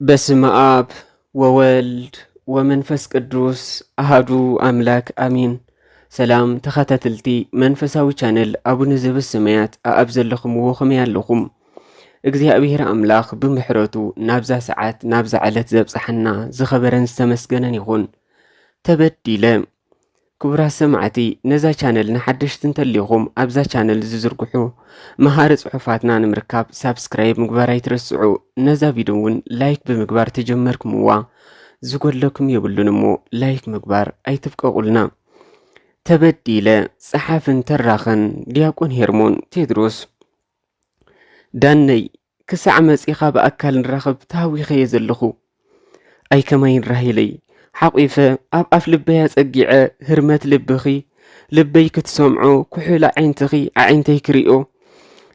بسم آب وولد ومنفس قدوس أهدو أملاك أمين. سلام تخاتلتي منفساوي channel أبو نزب السميات أبزل لكم وخميان لكم እግዚአብሔር أملاخ بمحرتو نابزا ساعات نابزا علت زبصحنا زخبرن استمسገነን ይኹን ተበዲለ ክቡራት ሰማዕቲ ነዛ ቻነል ንሓደሽቲ እንተልይኹም ኣብዛ ቻነል ዝዝርግሑ መሃሪ ጽሑፋትና ንምርካብ ሳብስክራይብ ምግባር ኣይትረስዑ። ነዛ ቪድዮ እውን ላይክ ብምግባር ተጀመርኩምዋ ዝጎለኩም የብሉን እሞ ላይክ ምግባር ኣይትፍቀቁልና። ተበዲለ ጸሓፍን ተራኸን ዲያቆን ሄርሞን ቴድሮስ ዳነይ ክሳዕ መጺኻ ብኣካል ንራኸብ ታዊኸየ ዘለኹ ኣይከማይን ራሂለይ ሓቂፈ ኣብ ኣፍ ልበያ ጸጊዐ ህርመት ልብኺ ልበይ ክትሰምዖ ኩሕላ ዓይንትኺ ዓይንተይ ክሪኦ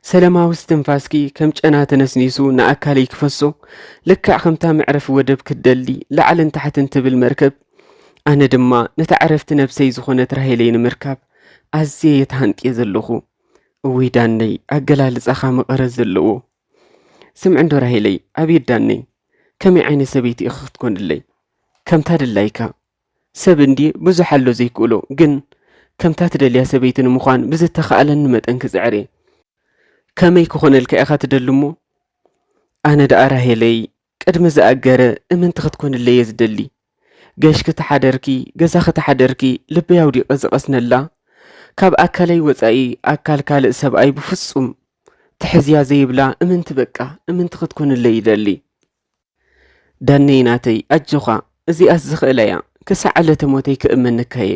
ሰላማዊ እስትንፋስኪ ከም ጨና ተነስኒሱ ንኣካለይ ክፈሶ ልክዕ ከምታ መዕረፊ ወደብ ክደሊ ላዕልን ታሕትን ትብል መርከብ ኣነ ድማ ነታ ዕረፍቲ ነብሰይ ዝኾነት ራሂለይ ንምርካብ ኣዝየ የተሃንጥየ ዘለኹ። እወይ ዳነይ ኣገላልጻኻ መቐረት ዘለዎ ስምዕ እንዶ ራሂለይ ኣብየት ዳነይ ከመይ ዓይነት ሰበይቲ ኢኺ ክትኮንለይ ከምታ ድላይካ ሰብ እንዲ ብዙሕ ኣሎ ዘይክእሎ ግን ከምታ ትደልያ ሰበይቲ ንምዃን ብዝተኸኣለኒ መጠን ክፅዕር ከመይ ክኾነልካ ኢኻ ትደሊ እሞ ኣነ ደኣ ራሂለይ ቅድሚ ዝኣገረ እምንቲ ክትኮንለይ እየ ዝደሊ ገሽ ክትሓደርኪ ገዛ ክትሓደርኪ ልበይ ኣውዲቐ ዝቐስነላ ካብ ኣካለይ ወፃኢ ኣካል ካልእ ሰብኣይ ብፍጹም ትሕዝያ ዘይብላ እምንቲ በቃ እምንቲ ክትኮንለይ ይደሊ። ዳነይ ናተይ ኣጆኻ እዚኣስ ዝኽእለ እያ ክሳዕ ዕለተ ሞተይ ክእመነካ እየ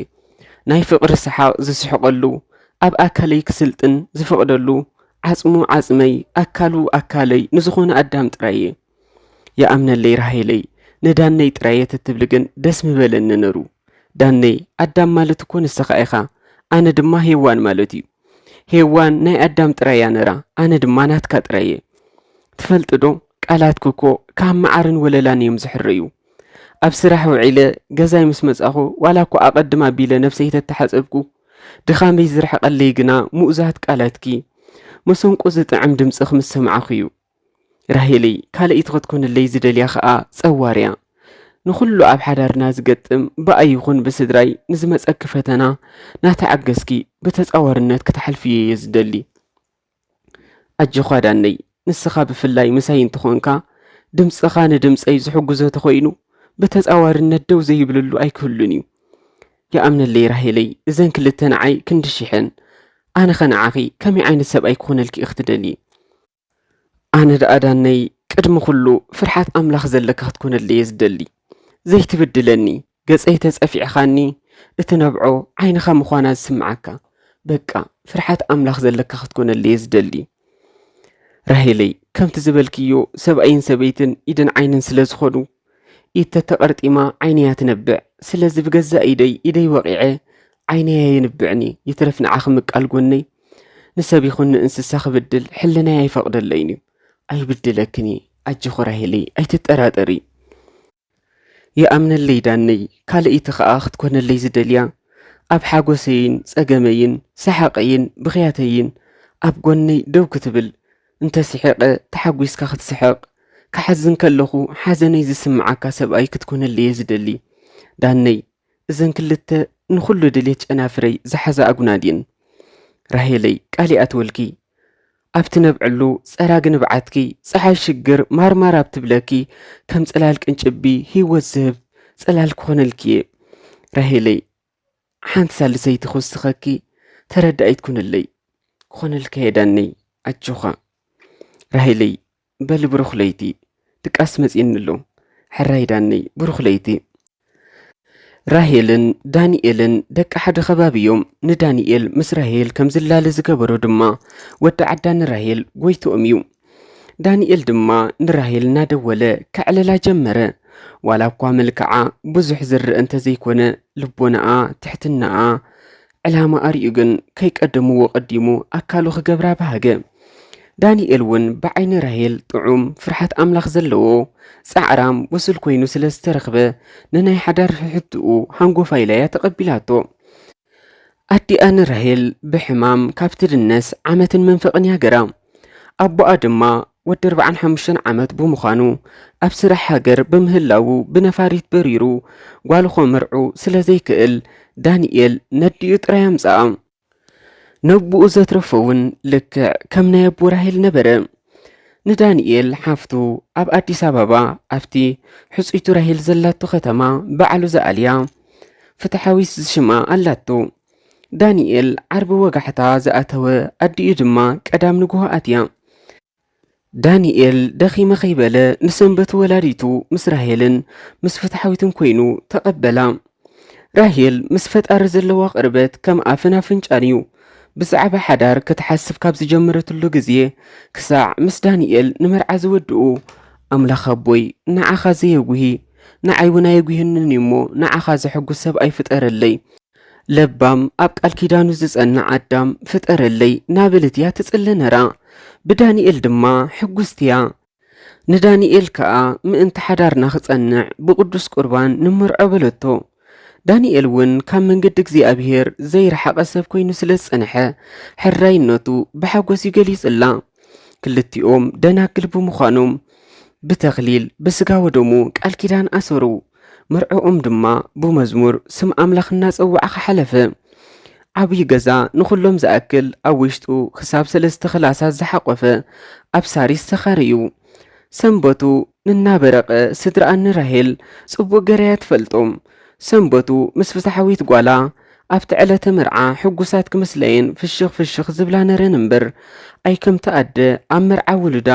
ናይ ፍቕሪ ሰሓቕ ዝስሕቐሉ ኣብ ኣካለይ ክስልጥን ዝፈቕደሉ ዓጽሙ ዓጽመይ ኣካሉ ኣካለይ ንዝኾነ ኣዳም ጥራይ እየ ይኣምነለይ ራሂለይ ንዳነይ ጥራየ ትትብል ግን ደስ ምበለኒ ነሩ። ዳነይ ኣዳም ማለት እኮ ንስኻ ኢኻ ኣነ ድማ ሄዋን ማለት እዩ። ሄዋን ናይ ኣዳም ጥራያ ነራ ኣነ ድማ ናትካ ጥራየ ትፈልጥ ዶ ቃላትክ እኮ ካብ መዓርን ወለላን እዮም ዝሕረዩ። ኣብ ስራሕ ውዒለ ገዛይ ምስ መጻኹ ዋላ እኳ ኣቐድም ኣቢለ ነፍሰይ ተተሓጸብኩ ድኻመይ ዝርሕቐለይ ግና ሙእዛት ቃላትኪ መሰንቆ ዝጥዕም ድምፅኽ ምስ ሰማዓኹ እዩ። ራሂለይ ካልእይቲ ክትኮንለይ ዝደልያ ኸኣ ጸዋርያ ንኹሉ ኣብ ሓዳርና ዝገጥም በኣይ ይኹን ብስድራይ ንዝመጸኪ ፈተና ናተዓገስኪ ብተጻዋርነት ክትሓልፍየ እየ ዝደሊ። ኣጆኻ ዳነይ ንስኻ ብፍላይ ምሳይ እንትኾንካ ድምፅኻ ንድምፀይ ዝሕጉዞ ተኾይኑ ብተጻዋርነት ደው ዘይብልሉ ኣይክህሉን እዩ። ይኣምነለይ ራሂለይ እዘን ክልተ ንዓይ ክንድሽሐን ኣነ ኸንዓኺ ከመይ ዓይነት ሰብኣይ ክኾነልኪ ኢኽ ትደሊ? ኣነ ደኣ ዳነይ ቅድሚ ኩሉ ፍርሓት ኣምላኽ ዘለካ ክትኮነለይ እየ ዝደሊ ዘይትብድለኒ ገጸይ ተጸፊዕኻኒ እትነብዖ ዓይንኻ ምዃና ዝስምዓካ በቃ ፍርሓት ኣምላኽ ዘለካ ክትኮነለይ እየ ዝደሊ። ራሂለይ ከምቲ ዝበልክዮ ሰብኣይን ሰበይትን ኢድን ዓይንን ስለ ዝኾኑ ኢድ ተተቐርጢማ ዓይነያ ትነብዕ ስለዚ ብገዛእ ኢደይ ወቂዐ ዓይነያ የንብዕኒ ይትረፍ ንዓኺ ምቃል ጎነይ ንሰብ ይኹን ንእንስሳ ክብድል ሕልናይ ኣይፈቕደለይን እዩ። ኣይብድለክኒ ኣጆኹ ራሂለይ ኣይትጠራጠሪ። ይኣምነለይ ዳነይ ካልእይቲ ኸኣ ክትኮነለይ ዝደልያ ኣብ ሓጎሰይን ጸገመይን ሰሓቐይን ብኽያተይን ኣብ ጎነይ ደው ክትብል እንተስሒቐ ተሓጒስካ ክትስሕቕ ክሓዝን ከለኹ ሓዘነይ ዝስምዓካ ሰብኣይ ክትኮነለይ እየ ዝደሊ። ዳነይ እዘን ክልተ ንኹሉ ድሌት ጨናፍረይ ዝሓዛ ኣጉናድየን። ራሂለይ ቃሊኣ ትወልኪ ኣብ ትነብዕሉ ጸራግ ንብዓትኪ ፀሓይ ሽግር ማርማር ኣብ ትብለኪ ከም ጽላል ቅንጭቢ ህይወት ዝህብ ጽላል ክኾነልኪ እየ። ራሂለይ ሓንቲ ሳልሰይቲ ክውስኸኪ ተረዳኢት ኩንለይ ክኾነልካ እየ ዳነይ ኣጆኻ። ራሂለይ በሊ ብሩኽ ለይቲ ድቃስ መጺንሎ ሕራይ ዳነይ ብሩኽ ለይቲ። ራሄልን ዳንኤልን ደቂ ሓደ ከባቢ እዮም። ንዳንኤል ምስ ራሄል ከም ዝላለ ዝገበሮ ድማ ወዲ ዓዳ ንራሄል ጎይትኦም እዩ። ዳንኤል ድማ ንራሄል እናደወለ ከዕለላ ጀመረ። ዋላ እኳ መልክዓ ብዙሕ ዝርአ እንተዘይኮነ ልቦናኣ ትሕትናኣ ዕላማ ኣርዩ ግን ከይቀደምዎ ቀዲሙ ኣካሉ ክገብራ ባሃገ። ዳንኤል እውን ብዓይኒ ራሄል ጥዑም ፍርሓት ኣምላኽ ዘለዎ ጻዕራም ወስል ኮይኑ ስለ ዝተረኽበ ንናይ ሓዳር ሕትኡ ሃንጎፋ ኢላያ ተቐቢላቶ። ኣዲኣ ንራሄል ብሕማም ካብቲ ድነስ ዓመትን መንፈቕን ያገራ። ኣቦኣ ድማ ወዲ 45 ዓመት ብምዃኑ ኣብ ስራሕ ሃገር ብምህላው ብነፋሪት በሪሩ ጓልኾ መርዑ ስለ ዘይክእል ዳንኤል ነዲኡ ጥራይ ኣምፅኣ ነብኡ ዘትረፈ እውን ልክዕ ከም ናይ ኣቦ ራሄል ነበረ። ንዳንኤል ሓፍቱ ኣብ ኣዲስ ኣበባ ኣብቲ ሕፁይቱ ራሄል ዘላቶ ከተማ በዓሉ ዘኣልያ ፍትሓዊት ዝሽማ ኣላቶ። ዳንኤል ዓርቢ ወጋሕታ ዝኣተወ ኣዲኡ ድማ ቀዳም ንጉሆ ኣትያ። ዳንኤል ደኺመ ኸይበለ ንሰንበቱ ወላዲቱ ምስ ራሄልን ምስ ፍትሓዊትን ኮይኑ ተቐበላ። ራሄል ምስ ፈጣሪ ዘለዋ ቅርበት ከም ኣፍን ኣፍንጫን እዩ። ብዛዕባ ሓዳር ከተሓስብ ካብ ዝጀመረትሉ ግዜ ክሳዕ ምስ ዳንኤል ንመርዓ ዝወድኡ ኣምላኽ ኣቦይ ንዓኻ ዘየጉሂ ንዓይ እውን ኣየጉህንን እሞ ንዓኻ ዘሐጉስ ሰብ ኣይፍጠረለይ ለባም ኣብ ቃል ኪዳኑ ዝጸንዕ ኣዳም ፍጠረለይ ናበለት እያ ትጽሊ ነራ። ብዳንኤል ድማ ሕጉስትያ። ንዳንኤል ከዓ ምእንቲ ሓዳርና ክጸንዕ ብቅዱስ ቁርባን ንምርዖ በለቶ። ዳንኤል እውን ካብ መንገዲ እግዚኣብሔር ዘይረሓቐ ሰብ ኮይኑ ስለ ዝጸንሐ ሕራይነቱ ብሓጎስ ይገሊጽላ። ክልቲኦም ደናግል ብምዃኖም ብተኽሊል ብስጋ ወደሙ ቃል ኪዳን ኣሰሩ። መርዖኦም ድማ ብመዝሙር ስም ኣምላኽ እናጸውዐ ኸሓለፈ። ዓብዪ ገዛ ንኹሎም ዝኣክል ኣብ ውሽጡ ክሳብ 3 ክላሳት ዝሓቖፈ ኣብ ሳሪስ ተኻርዩ። ሰንበቱ ንናበረቐ ስድራኣ ንራሄል ጽቡቕ ገረያ ትፈልጦም። ሰንበቱ ምስ ፍትሓዊት ጓላ ኣብቲ ዕለተ መርዓ ሕጉሳት ክመስለየን ፍሽኽ ዝብላ ነረን እምበር ኣይ ከም ተኣደ ኣብ መርዓ ውሉዳ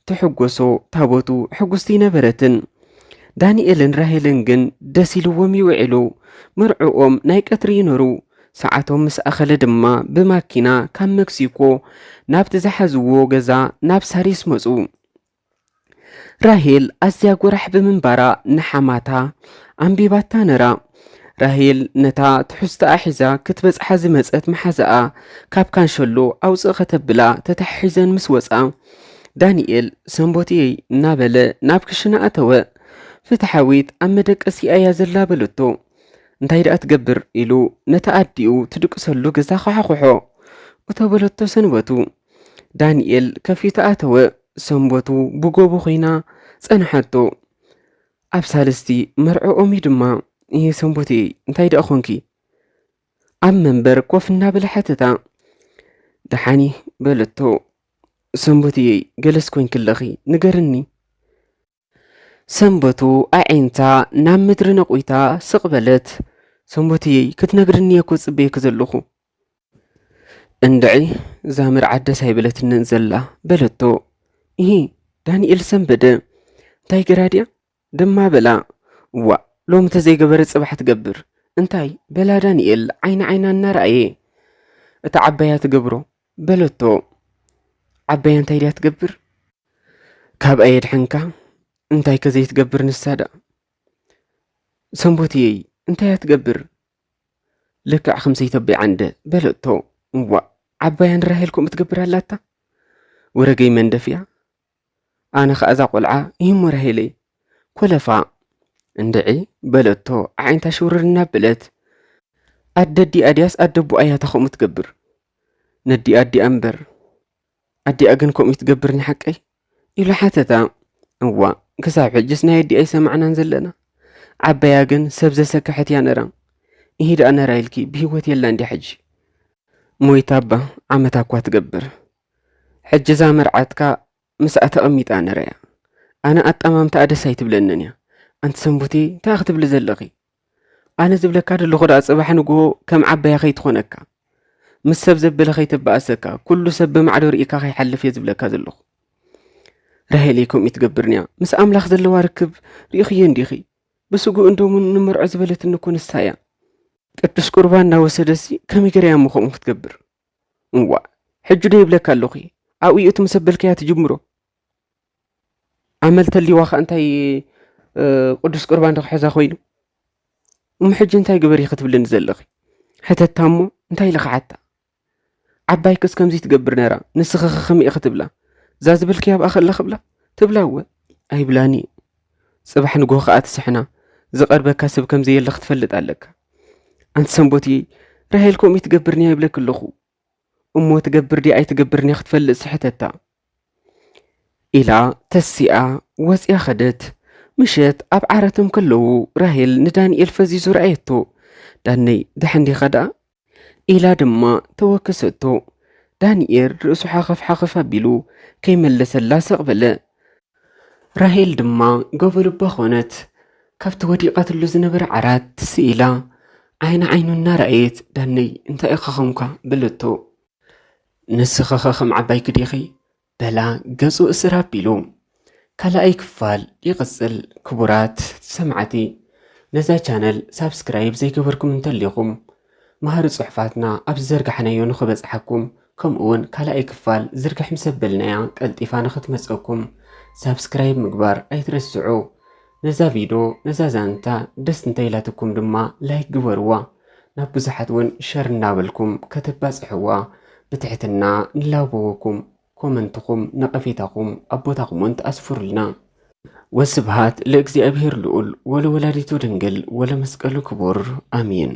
ትሕጐሶ ታቦቱ ሕጉስቲ ነበረትን። ዳንኤልን ራሄልን ግን ደስ ኢልዎም ይውዕሉ። መርዑኦም ናይ ቀትሪ ይነሩ። ሰዓቶም ምስ ኣኸለ ድማ ብማኪና ካብ መክሲኮ ናብቲ ዝሓዝዎ ገዛ ናብ ሳሪስ መፁ። ራሄል ኣዝያ ጎራሕ ብምንባራ ንሓማታ ኣንቢባታ ነራ። ራሄል ነታ ትሕዝቶኣ ሒዛ ክትበጽሓ ዝመጸት መሓዛኣ ካብ ካንሸሎ ኣውፅእ ከተብላ ተታሒዘን ምስ ወፃ ዳንኤል ሰንቦትየይ እናበለ ናብ ክሽና ኣተወ። ፍትሓዊት ኣብ መደቀሲኣ እያ ዘላ በለቶ። እንታይ ደኣ ትገብር ኢሉ ነታ ኣዲኡ ትድቅሰሉ ገዛ ኸሓኹሖ እቶ በለቶ ሰንበቱ። ዳንኤል ከፊቱ ኣተወ። ሰንበቱ ብጎቦ ኾይና ጸንሐቶ። ኣብ ሳልስቲ መርዖኦሚ ድማ ይሄ ሰንቦትየይ እንታይ ደኣ ኾንኪ ኣብ መንበር ኮፍ እናበለ ሓተታ። ደሓኒ በለቶ። ሰንቦትየይ ገለስ ኮይንክለኺ ንገርኒ። ሰንበቱ ኣዒንታ ናብ ምድሪ ነቑይታ ስቕበለት። ሰንቦትየይ ክትነግርኒ እኮ ጽበየክ ዘለኹ እንድዒ እዛ ምርዓ ደስ ኣይበለትንን ዘላ በለቶ። ይሄ ዳንኤል ሰንበደ እንታይ ገራድያ ድማ በላ። እዋ ሎሚ ተዘይገበረ ጽባሕ ትገብር እንታይ በላ ዳንኤል ዓይና እናረኣየ። እታ ዓባያ ትገብሮ በለቶ። ዓባያ እንታይ ድያ ትገብር ካብ ኣየድሕንካ እንታይ ከዘይ ትገብር ንሳዳ። ሰንቦትየይ እንታይ ትገብር ልክዕ ከምሰይተበይ ዓንደ በለቶ። እዋ ዓባያ ንራሄል ከምኡ ትገብር ኣላታ ወረገይ መንደፍያ ኣነ ኸኣዛ ቆልዓ ይህሞ ራሄለይ ኮለፋ እንድዒ በለቶ። ዓይንታ ሽውርር እናበለት ኣደዲ ኣድያስ ኣደቡ ኣያታ ከምኡ ትገብር ነዲ ኣዲኣ እምበር ኣዲኣ ግን ከምኡ ትገብርኒ ሓቀይ ኢሉ ሓተታ። እዋ ክሳብ ሕጅስ ናይ ኣዲኣ ይሰማዕናን ዘለና ዓባያ ግን ሰብ ዘሰክሐት እያ ነራ። ይሄ ደኣ ነራ ኢልኪ ብሂወት የላ እንዲ ሕጂ ሞይታ ኣባ ዓመታ እኳ ትገብር ሕጂ እዛ መርዓትካ ምስኣ ተቐሚጣ ነረያ። ኣነ ኣጣማምታ ደስ ኣይትብለንን እያ። ኣንቲ ሰንቦቴ እንታይ ክትብሊ ዘለኺ ኣነ ዝብለካ ደለኹ ዳ ጽባሕ ንግሆ ከም ዓባያ ኸይትኾነካ ምስ ሰብ ዘበለ ኸይትበኣሰካ ኩሉ ሰብ ብማዕዶ ርኢካ ኸይሓልፍ እየ ዝብለካ ዘለኹ። ራሄለይ ከምኡ ትገብርንያ ምስ ኣምላኽ ዘለዋ ርክብ ርኢኽየ እንዲኺ ብስጉእ እንዶምን ንመርዖ ዝበለትን እኮ ንሳ እያ። ቅዱስ ቁርባን እናወሰደሲ ከመይ ገረያ እሞ ከምኡ ክትገብር። እዋ ሕጂ ዶ ይብለካ ኣለኹ ኣብኡ እቲ መሰበልከያ ትጅምሮ ኣመልተሊዋኸ እንታይ ቅዱስ ቁርባን ረኽሕዛ ኾይኑ ሕጂ እንታይ ግበር ክትብልኒ ዘለኺ ሕተታ እሞ እንታይ ልኸዓታ ዓባይ ክስ ከምዚ ትገብር ነራ ንስኸኸ ኸመይ ክትብላ እዛ ዝበልክያ ኣብኣ ኸላ ኽብላ ትብላ እወ ኣይብላኒ። ጽባሕ ንግሆ ኸኣ ትስሕና ዝቐርበካ ሰብ ከምዘየለ ክትፈልጥ ኣለካ። ኣንቲ ሰንቦትየይ ራሄል ከምኡ ትገብርንያ ይብለክ ኣለኹ እሞ ትገብር ዲ ኣይትገብርንያ ክትፈልጥ ስሕተታ። ኢላ ተሲኣ ወፂያ ኸደት ምሸት ኣብ ዓረቶም ከለዉ ራሄል ንዳንኤል ፈዚዙ ረኣየቶ ዳነይ ድሕንዲ ኸዳ ኢላ ድማ ተወከሰቶ ዳንኤል ርእሱ ሓኸፍ ኣቢሉ ከይመለሰላ ስቕ በለ ራሄል ድማ ገበልባ ኾነት ካብቲ ወዲቐትሉ ዝነበረ ዓራት ትስኢላ ዓይኑ እናረኣየት ዳነይ እንታይ ኢኸኸምካ በለቶ ንስኸ ኸም ዓባይ ክዲኺ በላ ገጹ እስር ኣቢሉ ካልኣይ ክፋል ይቕጽል። ክቡራት ሰማዕቲ ነዛ ቻነል ሳብስክራይብ ዘይገበርኩም እንተለኹም ማህሪ ጽሑፋትና ኣብ ዘርጋሕናዮ ንኽበጽሓኩም ከምኡውን ካልኣይ ክፋል ዝርግሕ ምስ ኣበልናያ ቀልጢፋ ንኽትመጸኩም ሳብስክራይብ ምግባር ኣይትረስዑ። ነዛ ቪድዮ ነዛ ዛንታ ደስ እንተይላትኩም ድማ ላይክ ግበርዋ ናብ ብዙሓት እውን ሸር እናበልኩም ከተባጽሕዋ ብትሕትና ንላውበወኩም ኮመንትኹም ነቐፌታኹም ኣቦታኹምን ተኣስፍሩልና። ወስብሃት ለእግዚአብሔር ልዑል ወለወላዲቱ ድንግል ወለመስቀሉ ክቡር አሜን።